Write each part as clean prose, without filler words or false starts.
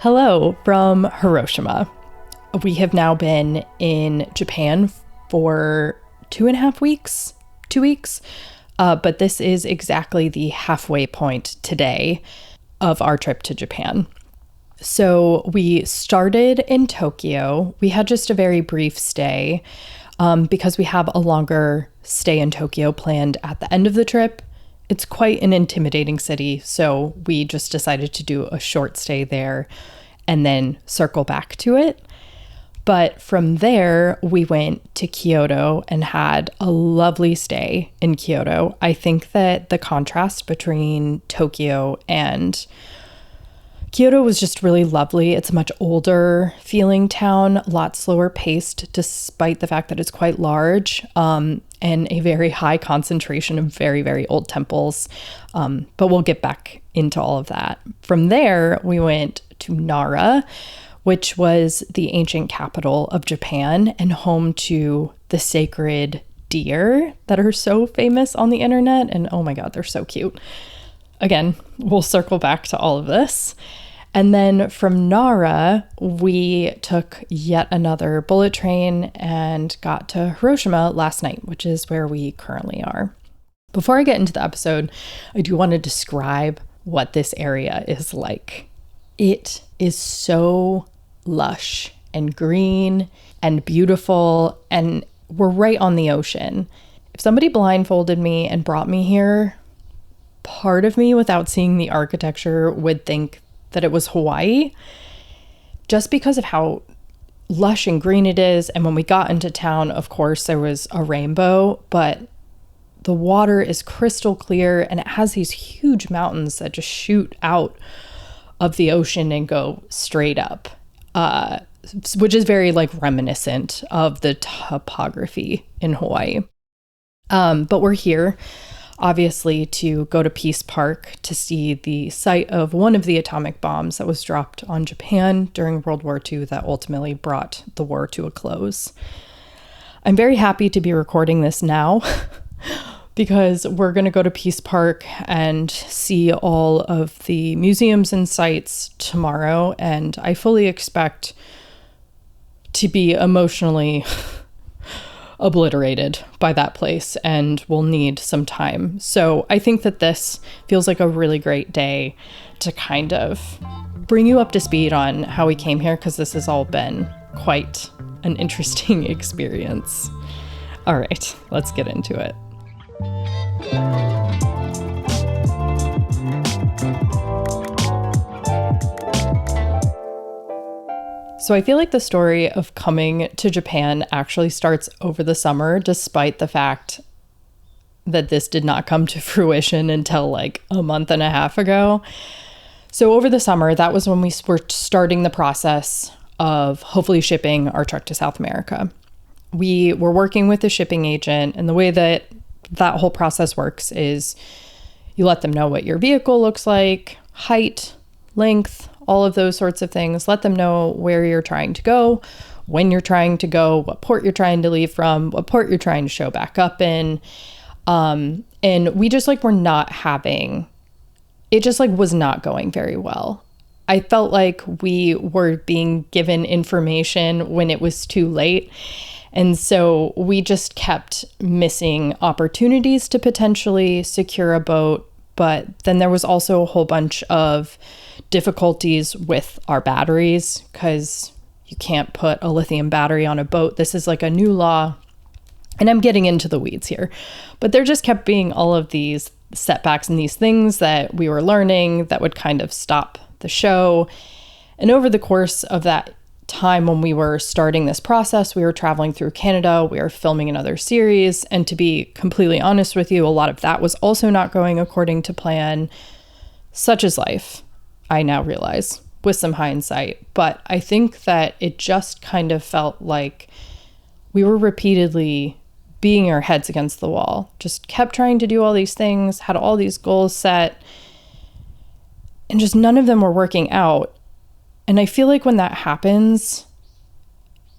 Hello from Hiroshima. We have now been in Japan for 2.5 weeks, 2 weeks, but this is exactly the halfway point today of our trip to Japan. So we started in Tokyo. We had just a very brief stay because we have a longer stay in Tokyo planned at the end of the trip. It's quite an intimidating city, so we just decided to do a short stay there and then circle back to it. But from there, we went to Kyoto and had a lovely stay in Kyoto. I think that the contrast between Tokyo and Kyoto was just really lovely. It's a much older feeling town, a lot slower paced, despite the fact that it's quite large, and a very high concentration of very, very old temples. But we'll get back into all of that. From there, we went to Nara, which was the ancient capital of Japan and home to the sacred deer that are so famous on the internet. And oh my God, they're so cute. Again, we'll circle back to all of this. And then from Nara, we took yet another bullet train and got to Hiroshima last night, which is where we currently are. Before I get into the episode, I do want to describe what this area is like. It is so lush and green and beautiful, and we're right on the ocean. If somebody blindfolded me and brought me here, part of me, without seeing the architecture, would think that it was Hawaii, just because of how lush and green it is. And when we got into town, of course, there was a rainbow, but the water is crystal clear and it has these huge mountains that just shoot out of the ocean and go straight up, which is very reminiscent of the topography in Hawaii. But we're here obviously to go to Peace Park to see the site of one of the atomic bombs that was dropped on Japan during World War II that ultimately brought the war to a close. I'm very happy to be recording this now because we're going to go to Peace Park and see all of the museums and sites tomorrow, and I fully expect to be emotionally obliterated by that place and will need some time. So I think that this feels like a really great day to kind of bring you up to speed on how we came here, because this has all been quite an interesting experience. All right, let's get into it. So I feel like the story of coming to Japan actually starts over the summer, despite the fact that this did not come to fruition until a month and a half ago. So over the summer, that was when we were starting the process of hopefully shipping our truck to South America. We were working with a shipping agent, and the way that whole process works is you let them know what your vehicle looks like, height, length, all of those sorts of things. Let them know where you're trying to go, when you're trying to go, what port you're trying to leave from, what port you're trying to show back up in. And we just were not having, it just was not going very well. I felt like we were being given information when it was too late. And so we just kept missing opportunities to potentially secure a boat. But then there was also a whole bunch of difficulties with our batteries, because you can't put a lithium battery on a boat. This is a new law, and I'm getting into the weeds here, but there just kept being all of these setbacks and these things that we were learning that would kind of stop the show. And over the course of that time when we were starting this process, we were traveling through Canada, we were filming another series, and to be completely honest with you, a lot of that was also not going according to plan. Such is life, I now realize, with some hindsight. But I think that it just kind of felt like we were repeatedly beating our heads against the wall, just kept trying to do all these things, had all these goals set, and just none of them were working out. And I feel like when that happens,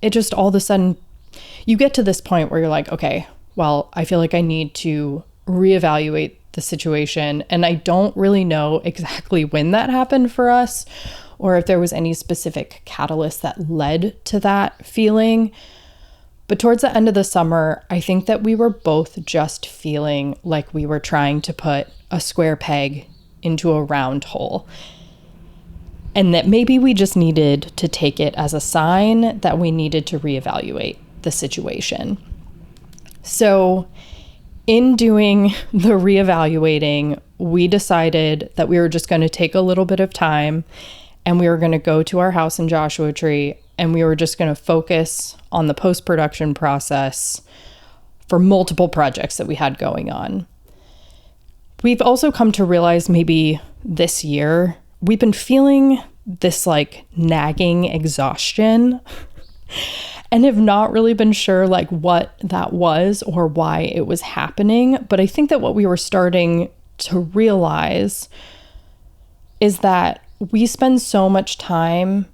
it just all of a sudden, you get to this point where you're like, okay, well, I feel like I need to reevaluate the situation. And I don't really know exactly when that happened for us or if there was any specific catalyst that led to that feeling. But towards the end of the summer, I think that we were both just feeling like we were trying to put a square peg into a round hole. And that maybe we just needed to take it as a sign that we needed to reevaluate the situation. So in doing the reevaluating, we decided that we were just going to take a little bit of time and we were going to go to our house in Joshua Tree and we were just going to focus on the post-production process for multiple projects that we had going on. We've also come to realize maybe this year, we've been feeling this like nagging exhaustion and have not really been sure like what that was or why it was happening. But I think that what we were starting to realize is that we spend so much time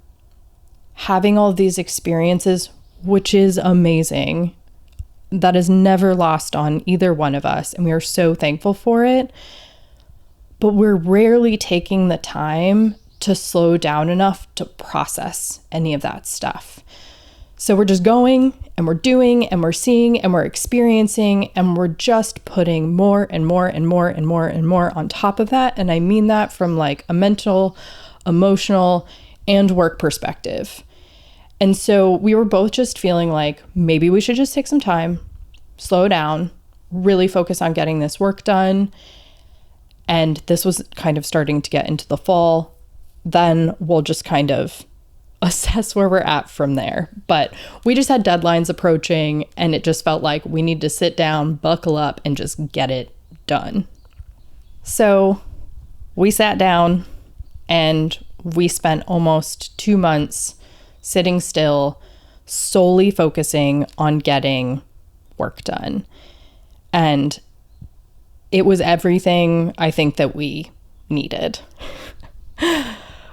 having all of these experiences, which is amazing. That is never lost on either one of us, and we are so thankful for it. But we're rarely taking the time to slow down enough to process any of that stuff. So we're just going and we're doing and we're seeing and we're experiencing and we're just putting more and more and more and more and more on top of that. And I mean that from like a mental, emotional, and work perspective. And so we were both just feeling like maybe we should just take some time, slow down, really focus on getting this work done. And this was kind of starting to get into the fall. Then we'll just kind of assess where we're at from there. But we just had deadlines approaching and it just felt like we need to sit down, buckle up, and just get it done. So we sat down and we spent almost 2 months sitting still, solely focusing on getting work done. And it was everything I think that we needed.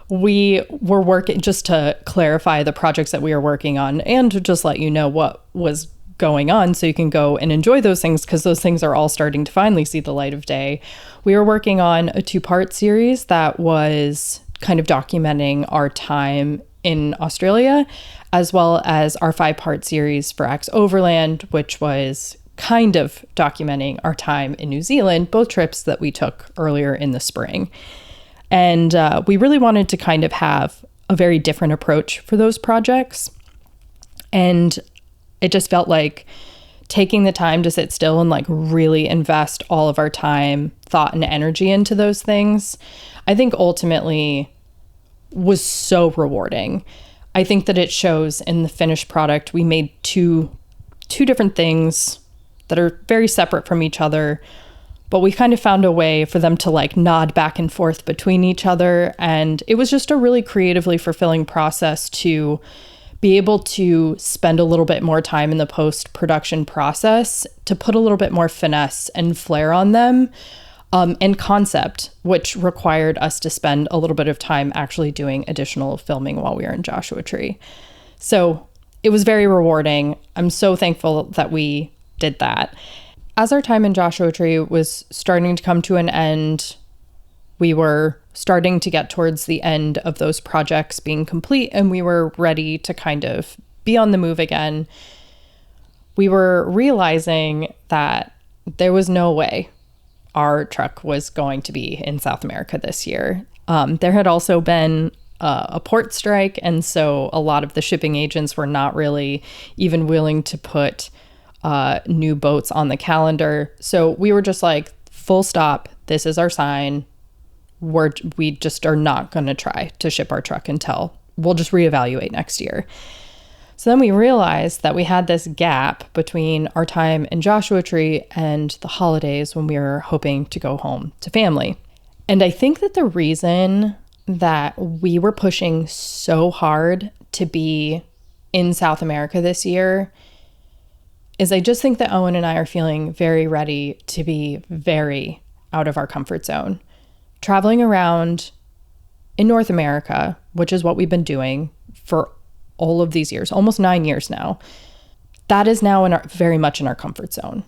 We were working, just to clarify the projects that we were working on and to just let you know what was going on so you can go and enjoy those things, because those things are all starting to finally see the light of day. We were working on a 2-part series that was kind of documenting our time in Australia, as well as our 5-part series for Axe Overland, which was kind of documenting our time in New Zealand, both trips that we took earlier in the spring. And we really wanted to kind of have a very different approach for those projects. And it just felt like taking the time to sit still and like really invest all of our time, thought, and energy into those things, I think ultimately was so rewarding. I think that it shows in the finished product. We made two different things that are very separate from each other, but we kind of found a way for them to like nod back and forth between each other. And it was just a really creatively fulfilling process to be able to spend a little bit more time in the post-production process to put a little bit more finesse and flair on them, and concept, which required us to spend a little bit of time actually doing additional filming while we were in Joshua Tree. So it was very rewarding. I'm so thankful that we did that. As our time in Joshua Tree was starting to come to an end, we were starting to get towards the end of those projects being complete, and we were ready to kind of be on the move again. We were realizing that there was no way our truck was going to be in South America this year. There had also been a port strike, and so a lot of the shipping agents were not really even willing to put new boats on the calendar. So we were just like, full stop, this is our sign. We just are not going to try to ship our truck until we'll just reevaluate next year. So then we realized that we had this gap between our time in Joshua Tree and the holidays when we were hoping to go home to family. And I think that the reason that we were pushing so hard to be in South America this year is I just think that Owen and I are feeling very ready to be very out of our comfort zone. Traveling around in North America, which is what we've been doing for all of these years, almost 9 years now, that is now very much in our comfort zone,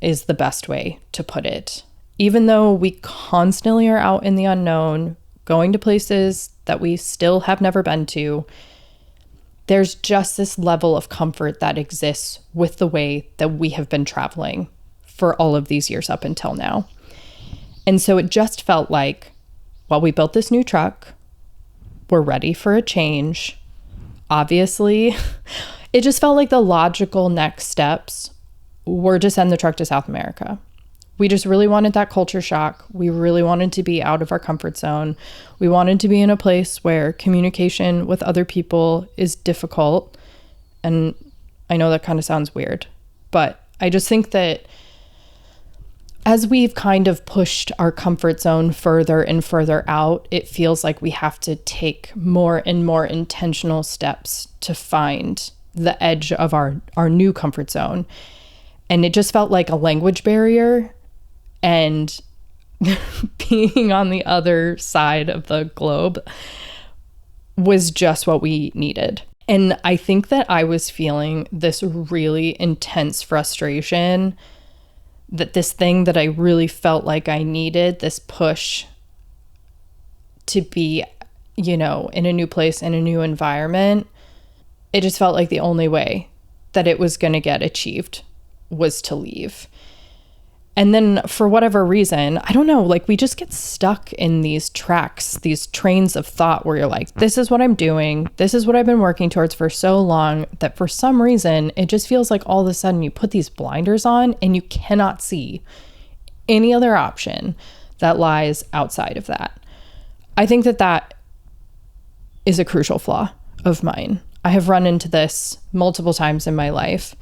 is the best way to put it. Even though we constantly are out in the unknown, going to places that we still have never been to. There's just this level of comfort that exists with the way that we have been traveling for all of these years up until now. And so it just felt like, well, we built this new truck. We're ready for a change. Obviously, it just felt like the logical next steps were to send the truck to South America. We just really wanted that culture shock. We really wanted to be out of our comfort zone. We wanted to be in a place where communication with other people is difficult. And I know that kind of sounds weird, but I just think that as we've kind of pushed our comfort zone further and further out, it feels like we have to take more and more intentional steps to find the edge of our new comfort zone. And it just felt like a language barrier. And being on the other side of the globe was just what we needed. And I think that I was feeling this really intense frustration that this thing that I really felt like I needed, this push to be, in a new place, in a new environment, it just felt like the only way that it was going to get achieved was to leave. And then for whatever reason, I don't know, we just get stuck in these tracks, these trains of thought where you're like, this is what I'm doing. This is what I've been working towards for so long that for some reason, it just feels like all of a sudden you put these blinders on and you cannot see any other option that lies outside of that. I think that that is a crucial flaw of mine. I have run into this multiple times in my life,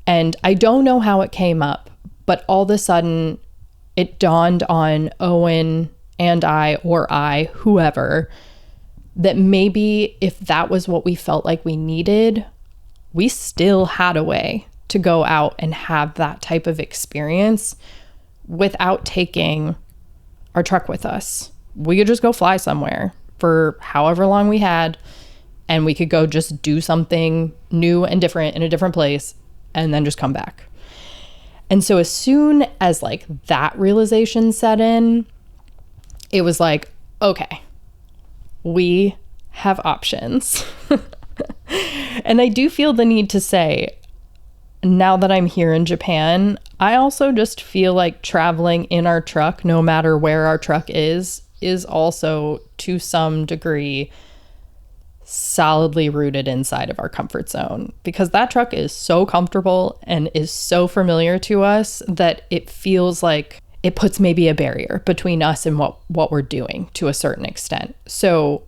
and I don't know how it came up. But all of a sudden, it dawned on Owen and I, whoever, that maybe if that was what we felt like we needed, we still had a way to go out and have that type of experience without taking our truck with us. We could just go fly somewhere for however long we had, and we could go just do something new and different in a different place and then just come back. And so as soon as that realization set in, it was like, okay, we have options. And I do feel the need to say, now that I'm here in Japan, I also just feel like traveling in our truck, no matter where our truck is also to some degree solidly rooted inside of our comfort zone, because that truck is so comfortable and is so familiar to us that it feels like it puts maybe a barrier between us and what we're doing to a certain extent. So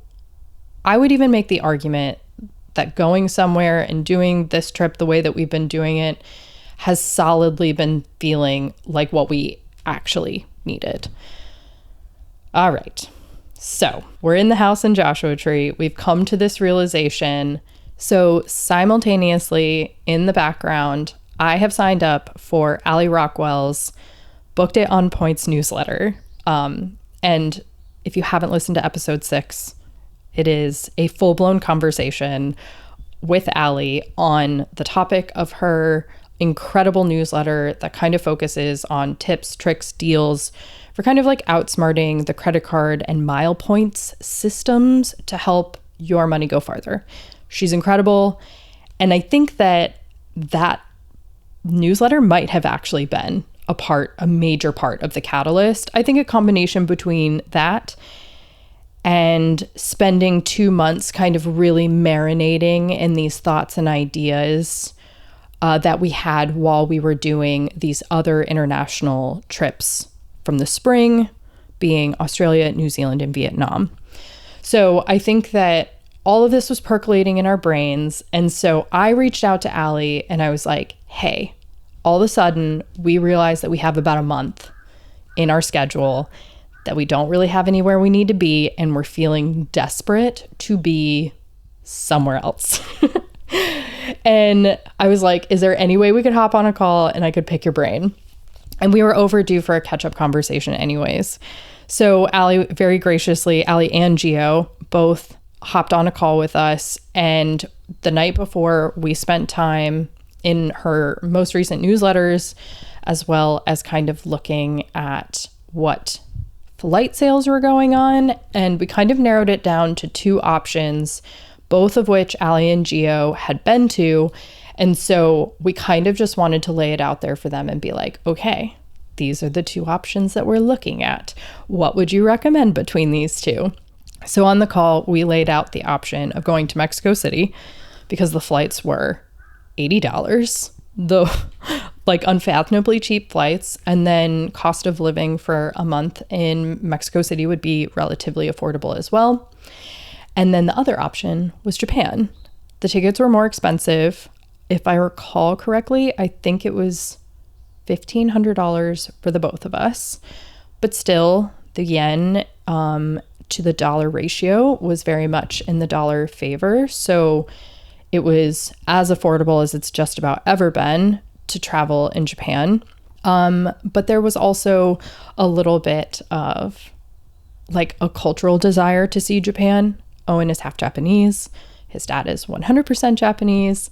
I would even make the argument that going somewhere and doing this trip the way that we've been doing it has solidly been feeling like what we actually needed. All right. So we're in the house in Joshua Tree. We've come to this realization. So simultaneously in the background, I have signed up for Ali Rockwell's Booked It on Points newsletter. And if you haven't listened to episode 6, it is a full-blown conversation with Ali on the topic of her incredible newsletter that kind of focuses on tips, tricks, deals for kind of outsmarting the credit card and mile points systems to help your money go farther. She's incredible. And I think that newsletter might have actually been a major part of the catalyst. I think a combination between that and spending 2 months kind of really marinating in these thoughts and ideas that we had while we were doing these other international trips from the spring, being Australia, New Zealand, and Vietnam. So I think that all of this was percolating in our brains. And so I reached out to Ali and I was like, hey, all of a sudden we realized that we have about a month in our schedule, that we don't really have anywhere we need to be, and we're feeling desperate to be somewhere else. And I was like, is there any way we could hop on a call and I could pick your brain? And we were overdue for a catch-up conversation anyways. So Ali very graciously, Ali and Gio both hopped on a call with us. And the night before, we spent time in her most recent newsletters, as well as kind of looking at what flight sales were going on, and we kind of narrowed it down to 2 options, both of which Allie and Gio had been to. And so we kind of just wanted to lay it out there for them and be like, okay, these are the 2 options that we're looking at. What would you recommend between these 2? So on the call, we laid out the option of going to Mexico City because the flights were $80, though like unfathomably cheap flights. And then cost of living for a month in Mexico City would be relatively affordable as well. And then the other option was Japan. The tickets were more expensive. If I recall correctly, I think it was $1,500 for the both of us. But still, the yen to the dollar ratio was very much in the dollar favor. So it was as affordable as it's just about ever been to travel in Japan. But there was also a little bit of like a cultural desire to see Japan. Owen is half Japanese. His dad is 100% Japanese.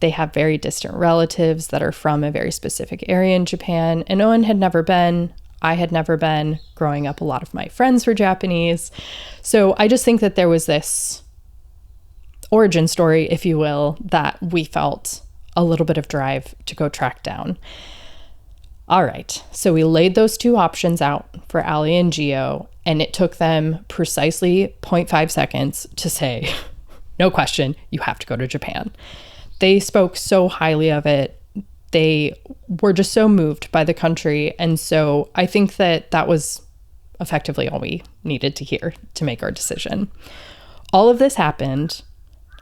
They have very distant relatives that are from a very specific area in Japan. And Owen had never been. I had never been. Growing up, a lot of my friends were Japanese. So I just think that there was this origin story, if you will, that we felt a little bit of drive to go track down. All right. So we laid those 2 options out for Allie and Gio, and it took them precisely 0.5 seconds to say, no question, you have to go to Japan. They spoke so highly of it. They were just so moved by the country. And so I think that that was effectively all we needed to hear to make our decision. All of this happened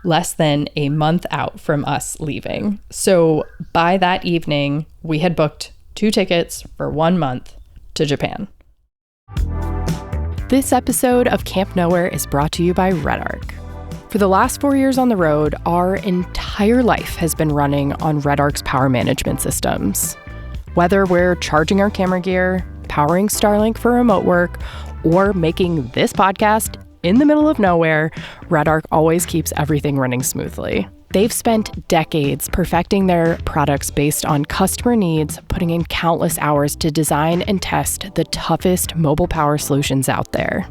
less than a month out from us leaving. So by that evening, we had booked 2 tickets for 1 month to Japan. This episode of Camp Nowhere is brought to you by Red Arc. For the last 4 years on the road, our entire life has been running on Red Arc's power management systems. Whether we're charging our camera gear, powering Starlink for remote work, or making this podcast in the middle of nowhere, Red Arc always keeps everything running smoothly. They've spent decades perfecting their products based on customer needs, putting in countless hours to design and test the toughest mobile power solutions out there.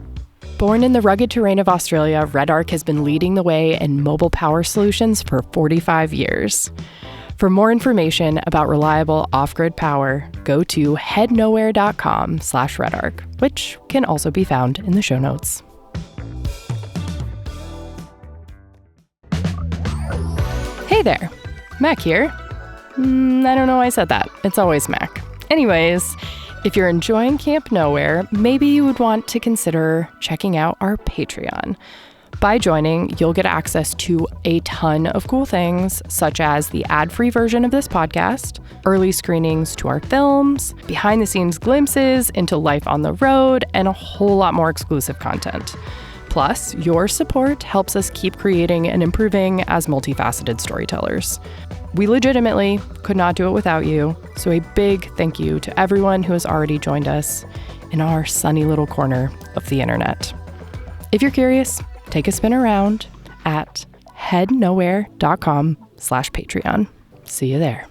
Born in the rugged terrain of Australia, Red Arc has been leading the way in mobile power solutions for 45 years. For more information about reliable off-grid power, go to headnowhere.com/redarc, which can also be found in the show notes. Hey there, Mac here. I don't know why I said that. It's always Mac. Anyways, if you're enjoying Camp Nowhere, maybe you would want to consider checking out our Patreon. By joining, you'll get access to a ton of cool things, such as the ad-free version of this podcast, early screenings to our films, behind-the-scenes glimpses into life on the road, and a whole lot more exclusive content. Plus, your support helps us keep creating and improving as multifaceted storytellers. We legitimately could not do it without you, so a big thank you to everyone who has already joined us in our sunny little corner of the internet. If you're curious, take a spin around at headnowhere.com/Patreon. See you there.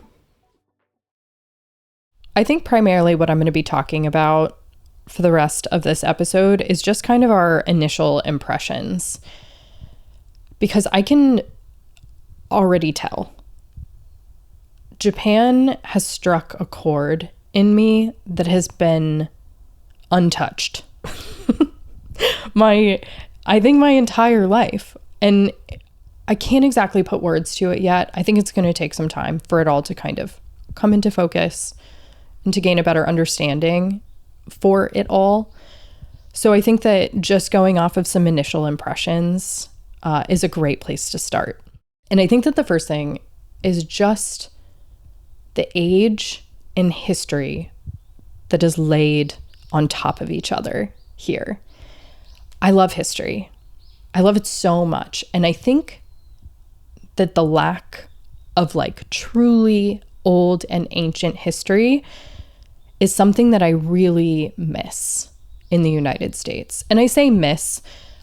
I think primarily what I'm going to be talking about for the rest of this episode is just kind of our initial impressions, because I can already tell Japan has struck a chord in me that has been untouched. I think my entire life. And I can't exactly put words to it yet. I think it's going to take some time for it all to kind of come into focus and to gain a better understanding for it all. So I think that just going off of some initial impressions is a great place to start. And I think that the first thing is just the age and history that is laid on top of each other here. I love history. I love it so much. And I think that the lack of like truly old and ancient history is something that I really miss in the United States. And I say miss,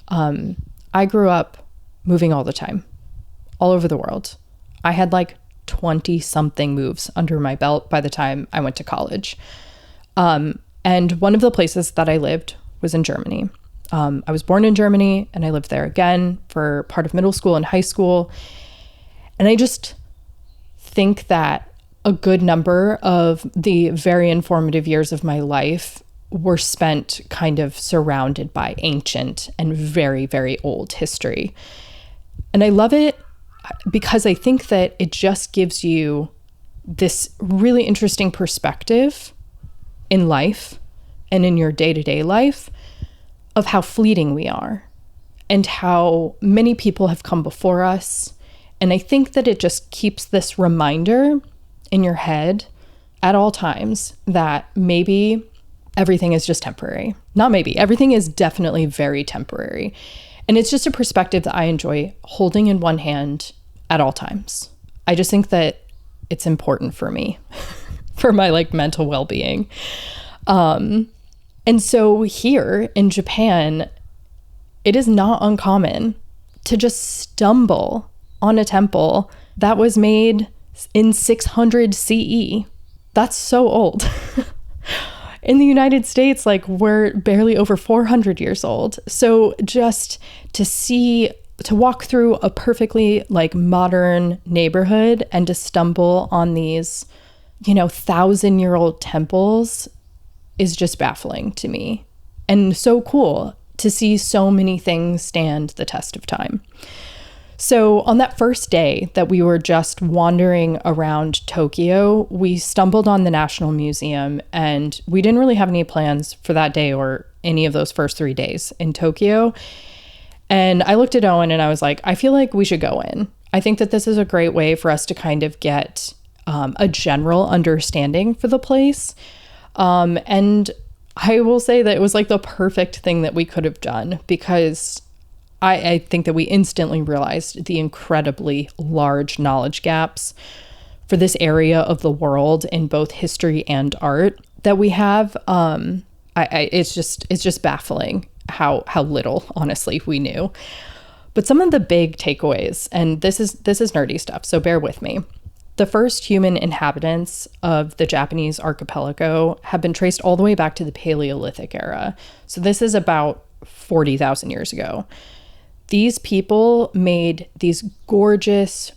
I grew up moving all the time, all over the world. I had like 20 something moves under my belt by the time I went to college. And one of the places that I lived was in Germany. I was born in Germany, and I lived there again for part of middle school and high school. And I just think that a good number of the very informative years of my life were spent kind of surrounded by ancient and very, very old history. And I love it because I think that it just gives you this really interesting perspective in life and in your day-to-day life of how fleeting we are and how many people have come before us. And I think that it just keeps this reminder in your head at all times that maybe everything is just temporary. Not maybe, everything is definitely very temporary. And it's just a perspective that I enjoy holding in one hand at all times. I just think that it's important for me, for my like mental well-being. And so here in Japan, it is not uncommon to just stumble on a temple that was made in 600 CE. That's so old. In the United States, like we're barely over 400 years old. So just to walk through a perfectly like modern neighborhood and to stumble on these, 1,000-year-old temples is just baffling to me. And so cool to see so many things stand the test of time. So on that first day that we were just wandering around Tokyo, we stumbled on the National Museum, and we didn't really have any plans for that day or any of those first 3 days in Tokyo. And I looked at Owen and I was like, I feel like we should go in. I think that this is a great way for us to kind of get a general understanding for the place. And I will say that it was like the perfect thing that we could have done, because I think that we instantly realized the incredibly large knowledge gaps for this area of the world in both history and art that we have. It's just baffling how little, honestly, we knew. But some of the big takeaways, and this is nerdy stuff, so bear with me. The first human inhabitants of the Japanese archipelago have been traced all the way back to the Paleolithic era. So this is about 40,000 years ago. These people made these gorgeous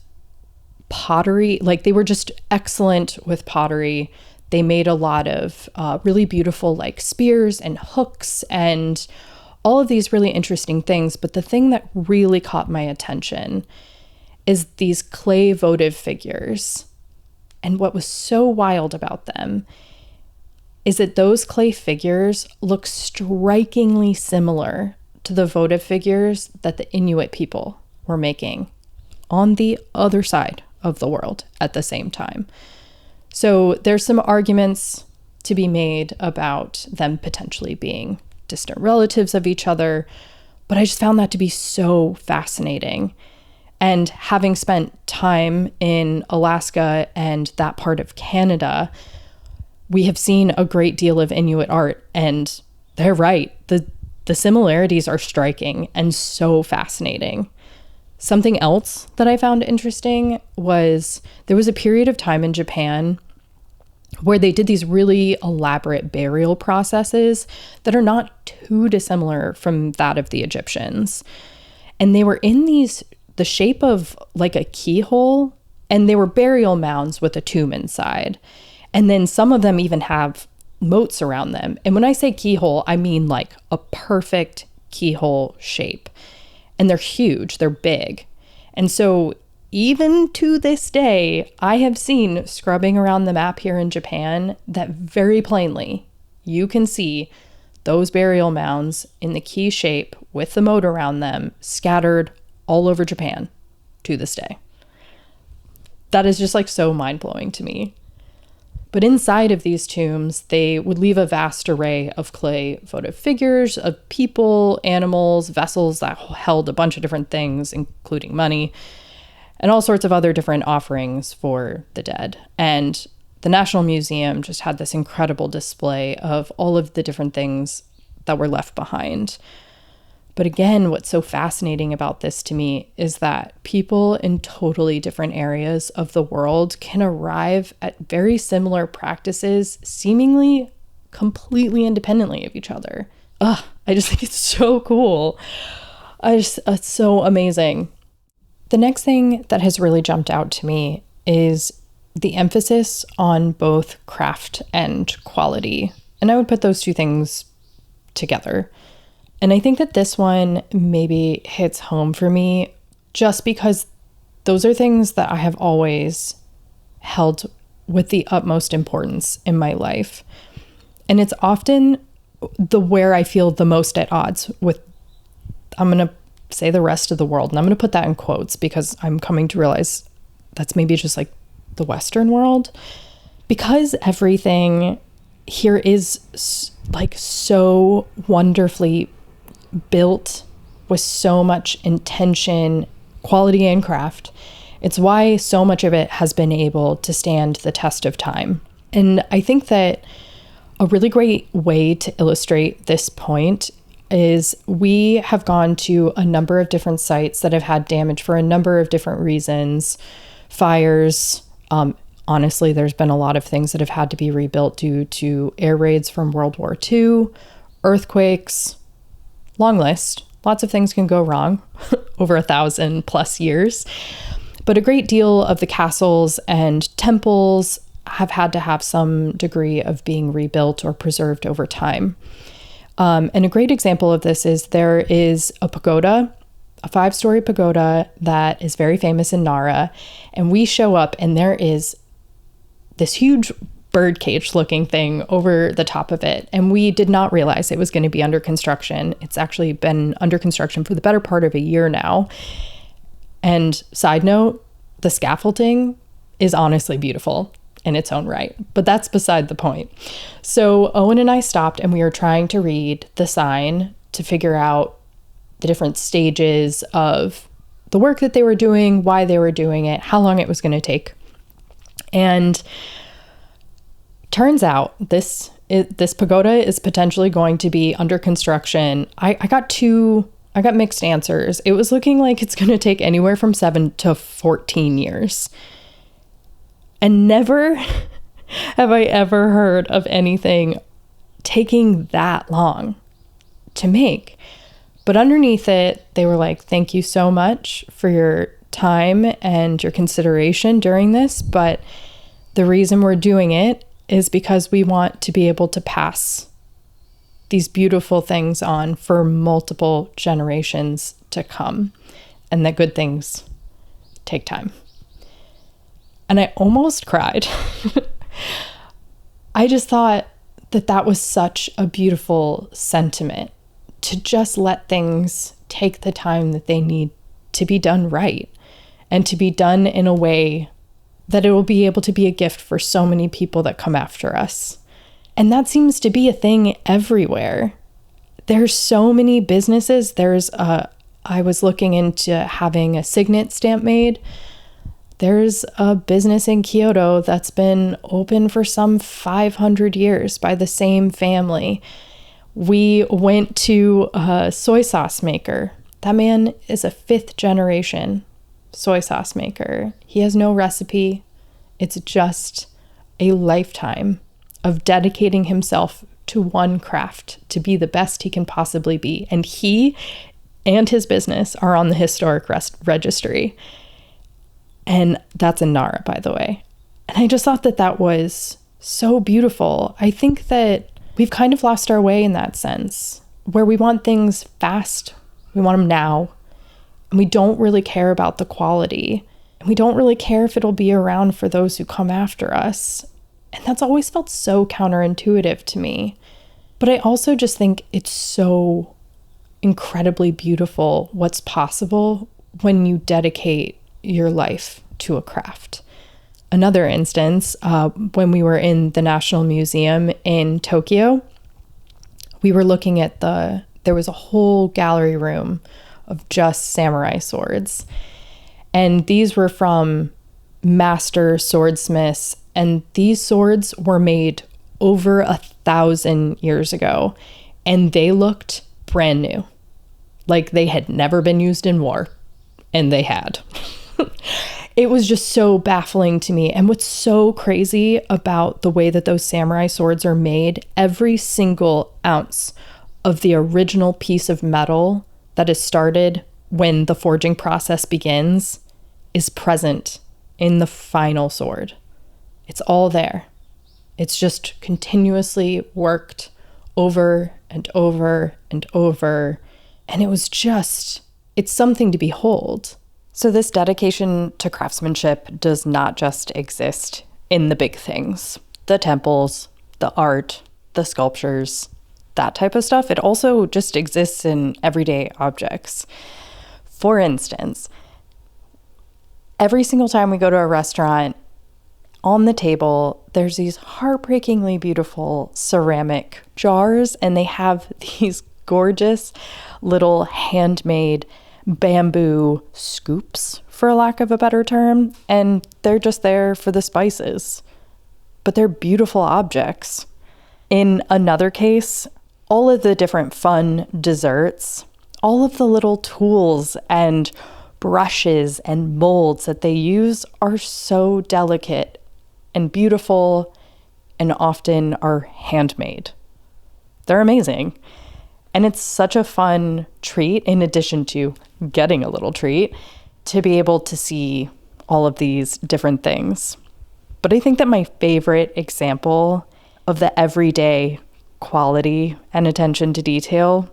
pottery, like they were just excellent with pottery. They made a lot of really beautiful like spears and hooks and all of these really interesting things. But the thing that really caught my attention is these clay votive figures. And what was so wild about them is that those clay figures look strikingly similar to the votive figures that the Inuit people were making on the other side of the world at the same time. So there's some arguments to be made about them potentially being distant relatives of each other, but I just found that to be so fascinating. And having spent time in Alaska and that part of Canada, we have seen a great deal of Inuit art, and they're right. The similarities are striking and so fascinating. Something else that I found interesting was there was a period of time in Japan where they did these really elaborate burial processes that are not too dissimilar from that of the Egyptians. And they were in the shape of like a keyhole, and they were burial mounds with a tomb inside. And then some of them even have moats around them. And when I say keyhole, I mean like a perfect keyhole shape. And they're huge, they're big. And so even to this day, I have seen scrubbing around the map here in Japan that very plainly you can see those burial mounds in the key shape with the moat around them scattered all over Japan to this day. That is just like so mind-blowing to me. But inside of these tombs, they would leave a vast array of clay votive figures of people, animals, vessels that held a bunch of different things, including money, and all sorts of other different offerings for the dead. And the National Museum just had this incredible display of all of the different things that were left behind. But again, what's so fascinating about this to me is that people in totally different areas of the world can arrive at very similar practices, seemingly completely independently of each other. I just think it's so cool. It's so amazing. The next thing that has really jumped out to me is the emphasis on both craft and quality. And I would put those two things together. And I think that this one maybe hits home for me just because those are things that I have always held with the utmost importance in my life. And it's often where I feel the most at odds with, I'm going to say, the rest of the world. And I'm going to put that in quotes because I'm coming to realize that's maybe just like the Western world. Because everything here is like so wonderfully built with so much intention, quality, and craft. It's why so much of it has been able to stand the test of time. And I think that a really great way to illustrate this point is we have gone to a number of different sites that have had damage for a number of different reasons. Fires. Honestly, there's been a lot of things that have had to be rebuilt due to air raids from World War II, earthquakes, long list. Lots of things can go wrong over 1,000+ years. But a great deal of the castles and temples have had to have some degree of being rebuilt or preserved over time. And a great example of this is there is a pagoda, a 5-story pagoda that is very famous in Nara. And we show up and there is this huge birdcage looking thing over the top of it. And we did not realize it was going to be under construction. It's actually been under construction for the better part of a year now. And side note, the scaffolding is honestly beautiful in its own right, but that's beside the point. So Owen and I stopped and we were trying to read the sign to figure out the different stages of the work that they were doing, why they were doing it, how long it was going to take. And turns out this pagoda is potentially going to be under construction. I got mixed answers. It was looking like it's going to take anywhere from 7 to 14 years. And never have I ever heard of anything taking that long to make. But underneath it, they were like, thank you so much for your time and your consideration during this. But the reason we're doing it is because we want to be able to pass these beautiful things on for multiple generations to come, and that good things take time. And I almost cried. I just thought that was such a beautiful sentiment, to just let things take the time that they need to be done right, and to be done in a way that it will be able to be a gift for so many people that come after us. And that seems to be a thing everywhere. There's so many businesses. I was looking into having a signet stamp made. There's a business in Kyoto that's been open for some 500 years by the same family. We went to a soy sauce maker. That man is a 5th generation soy sauce maker. He has no recipe. It's just a lifetime of dedicating himself to one craft to be the best he can possibly be. And he and his business are on the historic registry. And that's in Nara, by the way. And I just thought that was so beautiful. I think that we've kind of lost our way in that sense, where we want things fast. We want them now. And we don't really care about the quality. And we don't really care if it'll be around for those who come after us. And that's always felt so counterintuitive to me. But I also just think it's so incredibly beautiful what's possible when you dedicate your life to a craft. Another instance, when we were in the National Museum in Tokyo, we were looking at there was a whole gallery room of just samurai swords. And these were from master swordsmiths. And these swords were made over 1,000 years ago. And they looked brand new. Like they had never been used in war. And they had. It was just so baffling to me. And what's so crazy about the way that those samurai swords are made, every single ounce of the original piece of metal that is started when the forging process begins is present in the final sword. It's all there. It's just continuously worked over and over and over. And it's something to behold. So this dedication to craftsmanship does not just exist in the big things, the temples, the art, the sculptures, that type of stuff. It also just exists in everyday objects. For instance, every single time we go to a restaurant, on the table, there's these heartbreakingly beautiful ceramic jars, and they have these gorgeous little handmade bamboo scoops, for lack of a better term, and they're just there for the spices. But they're beautiful objects. In another case, all of the different fun desserts, all of the little tools and brushes and molds that they use are so delicate and beautiful and often are handmade. They're amazing. And it's such a fun treat, in addition to getting a little treat, to be able to see all of these different things. But I think that my favorite example of the everyday quality and attention to detail,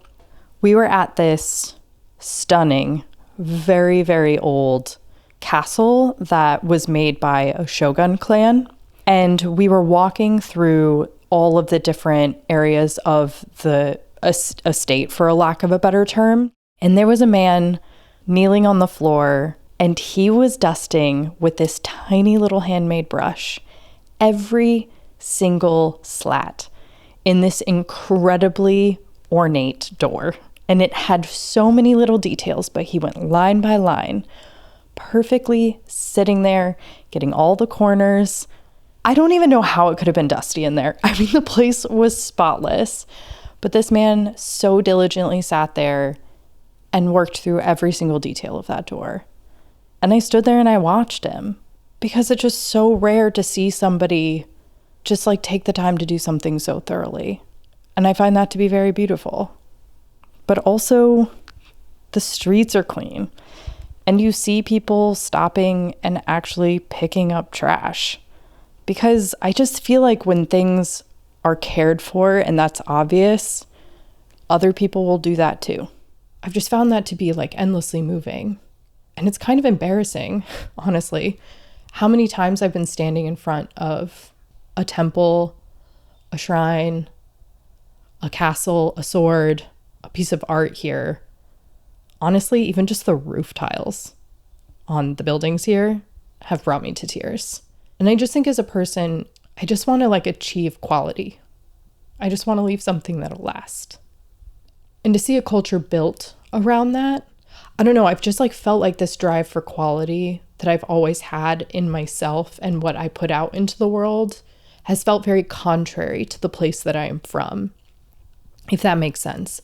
we were at this stunning, very, very old castle that was made by a shogun clan. And we were walking through all of the different areas of the estate, for a lack of a better term. And there was a man kneeling on the floor, and he was dusting with this tiny little handmade brush every single slat in this incredibly ornate door. And it had so many little details, but he went line by line, perfectly sitting there, getting all the corners. I don't even know how it could have been dusty in there. I mean, the place was spotless, but this man so diligently sat there and worked through every single detail of that door. And I stood there and I watched him, because it's just so rare to see somebody just like take the time to do something so thoroughly. And I find that to be very beautiful. But also, the streets are clean, and you see people stopping and actually picking up trash. Because I just feel like when things are cared for and that's obvious, other people will do that too. I've just found that to be like endlessly moving. And it's kind of embarrassing, honestly, how many times I've been standing in front of a temple, a shrine, a castle, a sword, a piece of art here. Honestly, even just the roof tiles on the buildings here have brought me to tears. And I just think as a person, I just want to like achieve quality. I just want to leave something that'll last. And to see a culture built around that, I don't know, I've just like felt like this drive for quality that I've always had in myself and what I put out into the world has felt very contrary to the place that I am from, if that makes sense.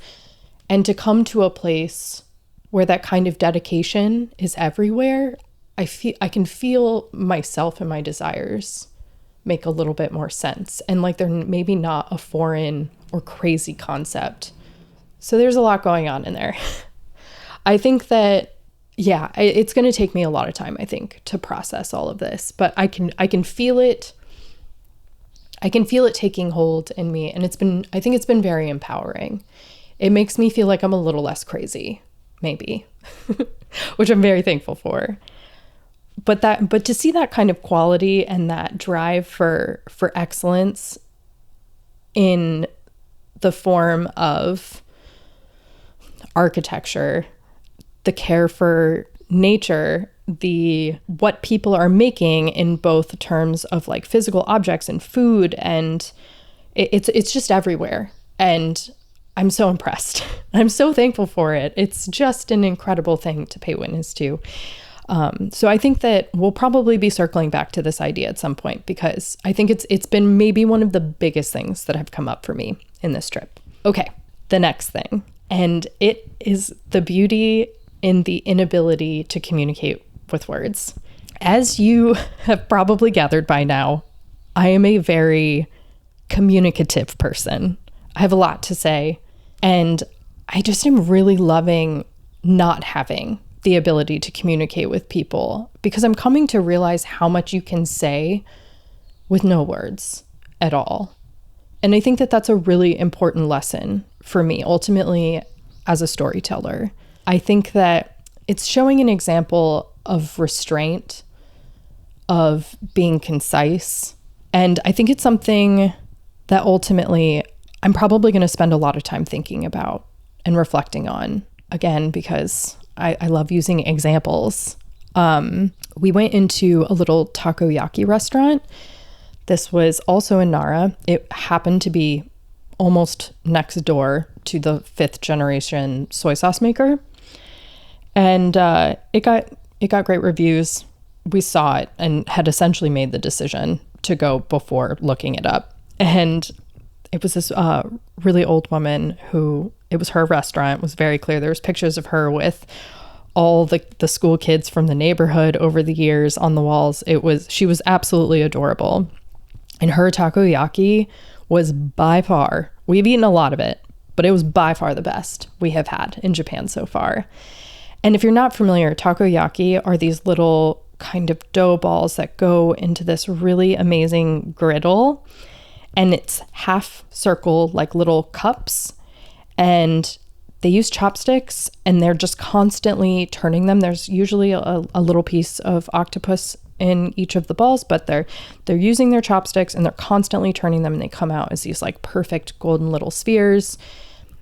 And to come to a place where that kind of dedication is everywhere, I can feel myself and my desires make a little bit more sense. And like they're maybe not a foreign or crazy concept. So there's a lot going on in there. I think that, yeah, it's going to take me a lot of time, I think, to process all of this. But I can feel it. I can feel it taking hold in me. And I think it's been very empowering. It makes me feel like I'm a little less crazy, maybe, which I'm very thankful for. But to see that kind of quality and that drive for excellence in the form of architecture, the care for nature, what people are making in both terms of like physical objects and food, and it's just everywhere. And I'm so impressed. I'm so thankful for it. It's just an incredible thing to pay witness to. So I think that we'll probably be circling back to this idea at some point, because I think it's been maybe one of the biggest things that have come up for me in this trip. Okay, the next thing. And it is the beauty in the inability to communicate with words. As you have probably gathered by now, I am a very communicative person. I have a lot to say, And I just am really loving not having the ability to communicate with people, because I'm coming to realize how much you can say with no words at all. And I think that that's a really important lesson for me, ultimately, as a storyteller. I think that it's showing an example of restraint, of being concise. And I think it's something that ultimately I'm probably going to spend a lot of time thinking about and reflecting on, again, because I love using examples. We went into a little takoyaki restaurant. This was also in Nara. It happened to be almost next door to the 5th generation soy sauce maker. And it got great reviews. We saw it and had essentially made the decision to go before looking it up. And it was this really old woman who, it was her restaurant. It was very clear. There was pictures of her with all the school kids from the neighborhood over the years on the walls. She was absolutely adorable. And her takoyaki was by far, we've eaten a lot of it, but it was by far the best we have had in Japan so far. And if you're not familiar, takoyaki are these little kind of dough balls that go into this really amazing griddle. And it's half circle, like little cups. And they use chopsticks, and they're just constantly turning them. There's usually a little piece of octopus in each of the balls, but they're using their chopsticks and they're constantly turning them, and they come out as these like perfect golden little spheres.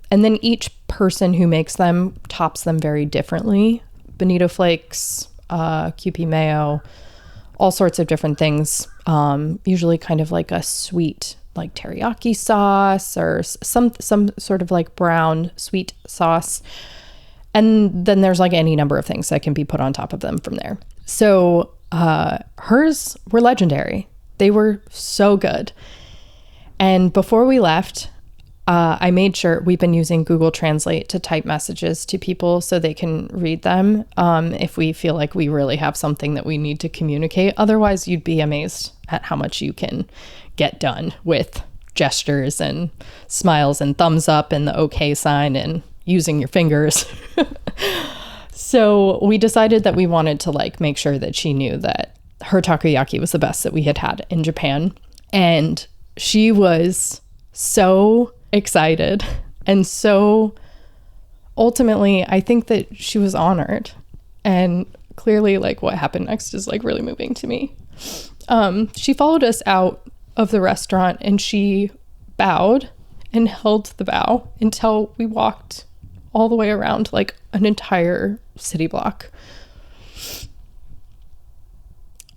And then each person who makes them tops them very differently. Bonito flakes, QP mayo, all sorts of different things. Usually kind of like a sweet, like teriyaki sauce or some sort of like brown sweet sauce. And then there's like any number of things that can be put on top of them from there. So hers were legendary. They were so good. And before we left, I made sure, we've been using Google Translate to type messages to people so they can read them if we feel like we really have something that we need to communicate. Otherwise, you'd be amazed at how much you can get done with gestures and smiles and thumbs up and the okay sign and using your fingers. So we decided that we wanted to like make sure that she knew that her takoyaki was the best that we had had in Japan. And she was so excited. And so ultimately, I think that she was honored. And clearly, like, what happened next is like really moving to me. She followed us out of the restaurant and she bowed and held the bow until we walked all the way around like an entire city block.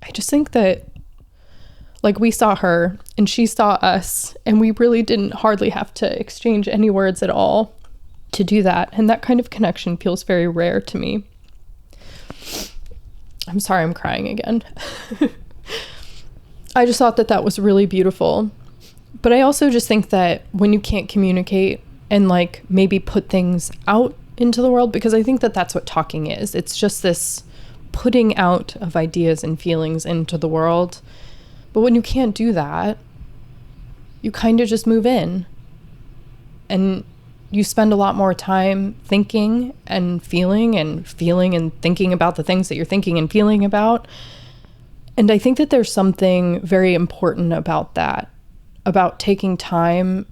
I just think that like we saw her and she saw us, and we really didn't hardly have to exchange any words at all to do that. And that kind of connection feels very rare to me. I'm sorry, I'm crying again. I just thought that that was really beautiful. But I also just think that when you can't communicate and like maybe put things out into the world, because I think that that's what talking is. It's just this putting out of ideas and feelings into the world. But when you can't do that, you kind of just move in and you spend a lot more time thinking and feeling and thinking about the things that you're thinking and feeling about. And I think that there's something very important about that, about taking time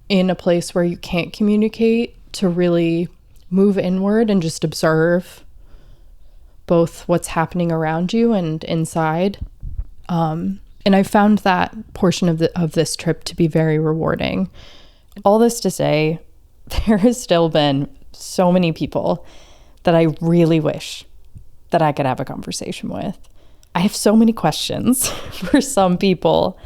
in a place where you can't communicate to really move inward and just observe both what's happening around you and inside. And I found that portion of this trip to be very rewarding. All this to say, there has still been so many people that I really wish that I could have a conversation with. I have so many questions for some people.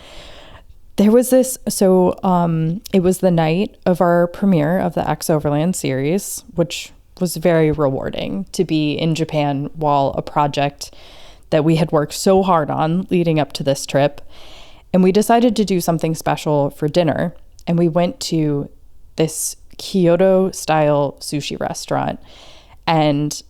There was this, it was the night of our premiere of the X Overland series, which was very rewarding to be in Japan while a project that we had worked so hard on leading up to this trip. And we decided to do something special for dinner. And we went to this Kyoto style sushi restaurant. And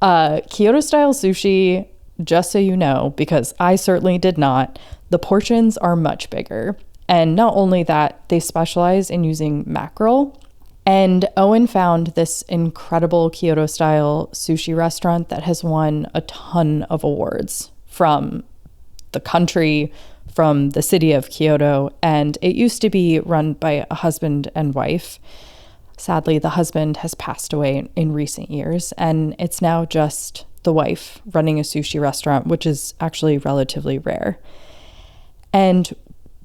Kyoto style sushi, just so you know, because I certainly did not, the portions are much bigger. And not only that, they specialize in using mackerel. And Owen found this incredible Kyoto-style sushi restaurant that has won a ton of awards from the country, from the city of Kyoto. And it used to be run by a husband and wife. Sadly, the husband has passed away in recent years, and it's now just the wife running a sushi restaurant, which is actually relatively rare. And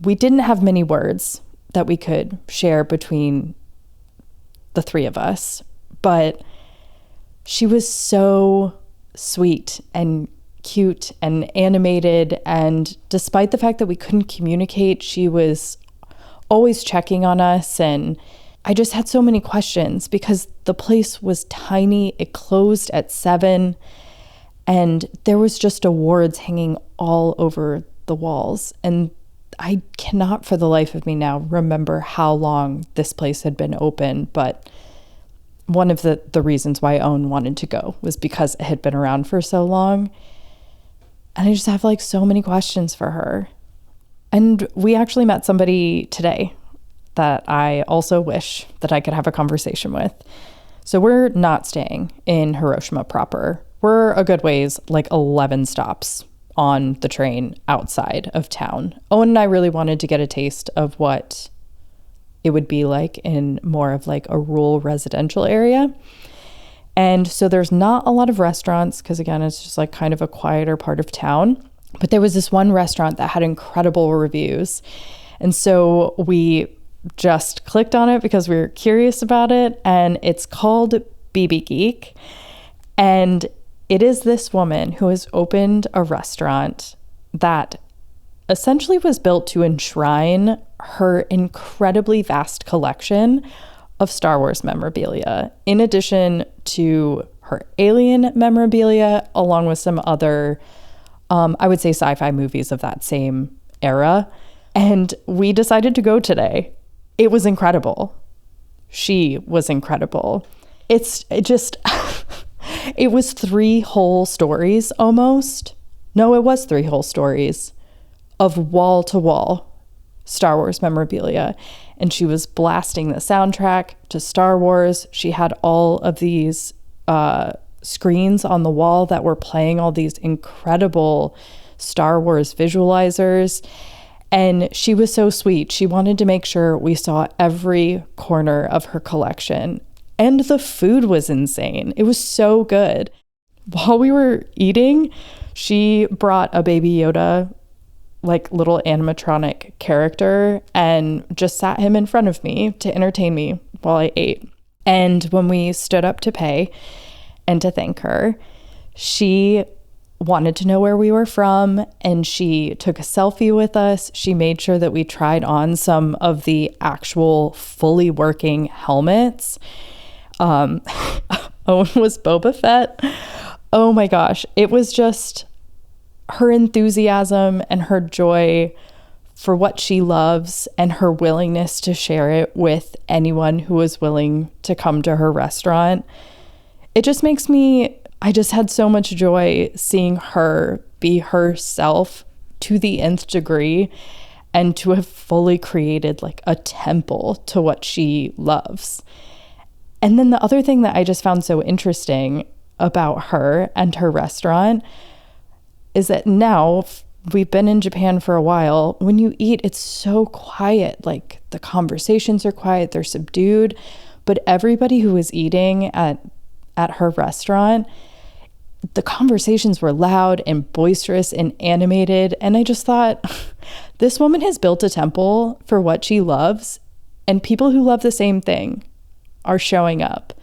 we didn't have many words that we could share between the three of us, but she was so sweet and cute and animated. And despite the fact that we couldn't communicate, she was always checking on us. And I just had so many questions because the place was tiny. It closed at 7, and there was just awards hanging all over the walls. And I cannot for the life of me now remember how long this place had been open, but one of the reasons why Owen wanted to go was because it had been around for so long. And I just have like so many questions for her. And we actually met somebody today that I also wish that I could have a conversation with. So we're not staying in Hiroshima proper. We're a good ways, like 11 stops on the train outside of town. Owen and I really wanted to get a taste of what it would be like in more of like a rural residential area. And so there's not a lot of restaurants because, again, it's just like kind of a quieter part of town. But there was this one restaurant that had incredible reviews. And so we just clicked on it because we were curious about it. And it's called BB Geek. And it is this woman who has opened a restaurant that essentially was built to enshrine her incredibly vast collection of Star Wars memorabilia, in addition to her Alien memorabilia, along with some other, I would say, sci-fi movies of that same era. And we decided to go today. It was incredible. She was incredible. It was 3 whole stories almost. No, it was 3 whole stories of wall-to-wall Star Wars memorabilia. And she was blasting the soundtrack to Star Wars. She had all of these screens on the wall that were playing all these incredible Star Wars visualizers. And she was so sweet. She wanted to make sure we saw every corner of her collection. And the food was insane. It was so good. While we were eating, she brought a Baby Yoda, like little animatronic character, and just sat him in front of me to entertain me while I ate. And when we stood up to pay and to thank her, she wanted to know where we were from, and she took a selfie with us. She made sure that we tried on some of the actual fully working helmets. Owen was Boba Fett. Oh my gosh. It was just her enthusiasm and her joy for what she loves and her willingness to share it with anyone who was willing to come to her restaurant. It just makes me, I just had so much joy seeing her be herself to the nth degree and to have fully created like a temple to what she loves. And then the other thing that I just found so interesting about her and her restaurant is that now we've been in Japan for a while. When you eat, it's so quiet. Like the conversations are quiet, they're subdued. But everybody who was eating at her restaurant, the conversations were loud and boisterous and animated. And I just thought, this woman has built a temple for what she loves, and people who love the same thing are showing up.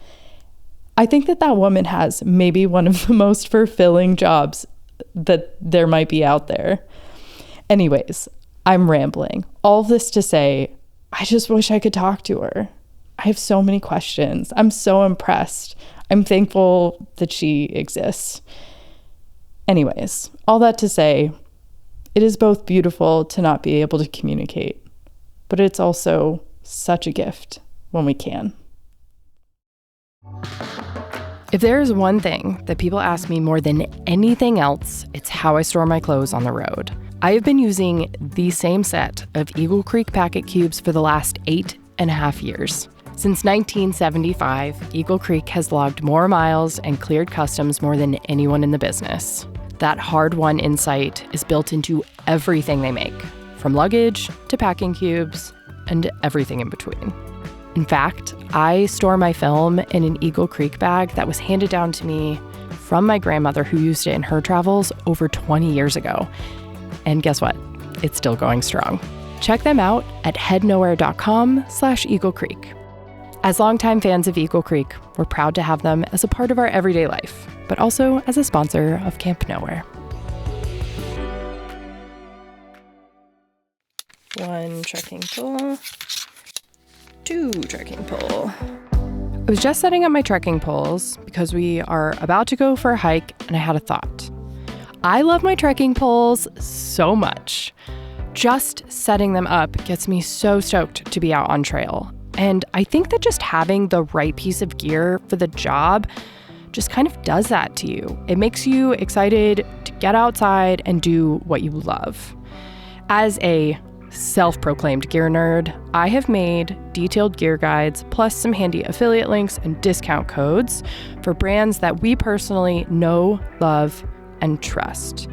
I think that woman has maybe one of the most fulfilling jobs that there might be out there. Anyways, I'm rambling. All of this to say, I just wish I could talk to her. I have so many questions. I'm so impressed. I'm thankful that she exists. Anyways, all that to say, it is both beautiful to not be able to communicate, but it's also such a gift when we can. If there is one thing that people ask me more than anything else, it's how I store my clothes on the road. I have been using the same set of Eagle Creek packet cubes for the last 8.5 years. Since 1975, Eagle Creek has logged more miles and cleared customs more than anyone in the business. That hard-won insight is built into everything they make, from luggage to packing cubes and everything in between. In fact, I store my film in an Eagle Creek bag that was handed down to me from my grandmother who used it in her travels over 20 years ago. And guess what? It's still going strong. Check them out at headnowhere.com/Eagle Creek. As longtime fans of Eagle Creek, we're proud to have them as a part of our everyday life, but also as a sponsor of Camp Nowhere. 1 trekking pole, 2 trekking pole. I was just setting up my trekking poles because we are about to go for a hike, and I had a thought. I love my trekking poles so much. Just setting them up gets me so stoked to be out on trail. And I think that just having the right piece of gear for the job just kind of does that to you. It makes you excited to get outside and do what you love. As a self-proclaimed gear nerd, I have made detailed gear guides plus some handy affiliate links and discount codes for brands that we personally know, love, and trust.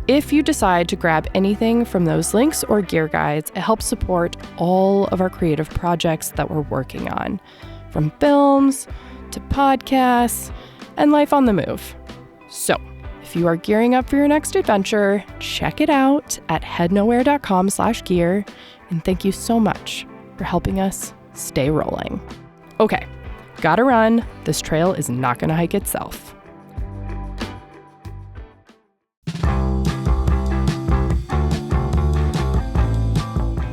If you decide to grab anything from those links or gear guides, it helps support all of our creative projects that we're working on, from films to podcasts and life on the move. So, if you are gearing up for your next adventure, check it out at headnowhere.com/gear, and thank you so much for helping us stay rolling. Okay, gotta run. This trail is not gonna hike itself.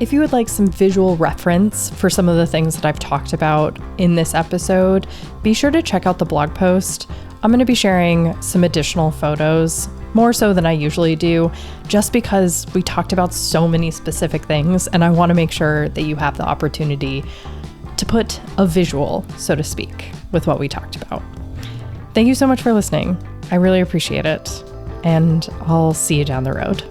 If you would like some visual reference for some of the things that I've talked about in this episode, be sure to check out the blog post. I'm going to be sharing some additional photos, more so than I usually do, just because we talked about so many specific things, and I want to make sure that you have the opportunity to put a visual, so to speak, with what we talked about. Thank you so much for listening. I really appreciate it, and I'll see you down the road.